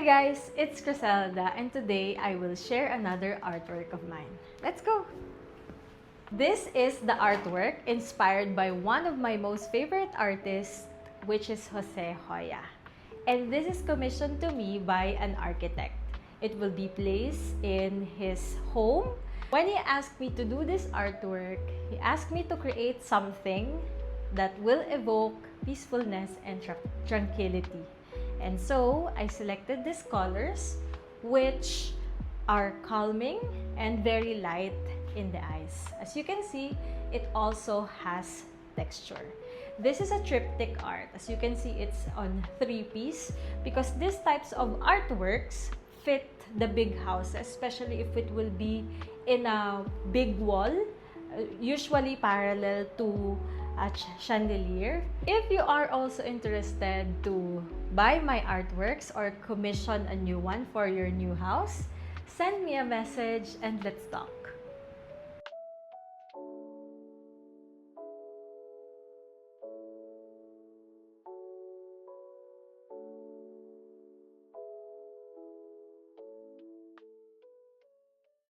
guys, it's Criselda and today I will share another artwork of mine. Let's go! This is the artwork inspired by one of my most favorite artists, which is Jose Hoya. And this is commissioned to me by an architect. It will be placed in his home. When he asked me to do this artwork, he asked me to create something that will evoke peacefulness and tranquility. And so, I selected these colors, which are calming and very light in the eyes. As you can see, it also has texture. This is a triptych art. As you can see, it's on 3-piece because these types of artworks fit the big houses, especially if it will be in a big wall, usually parallel to a chandelier. If you are also interested to buy my artworks or commission a new one for your new house, send me a message and let's talk.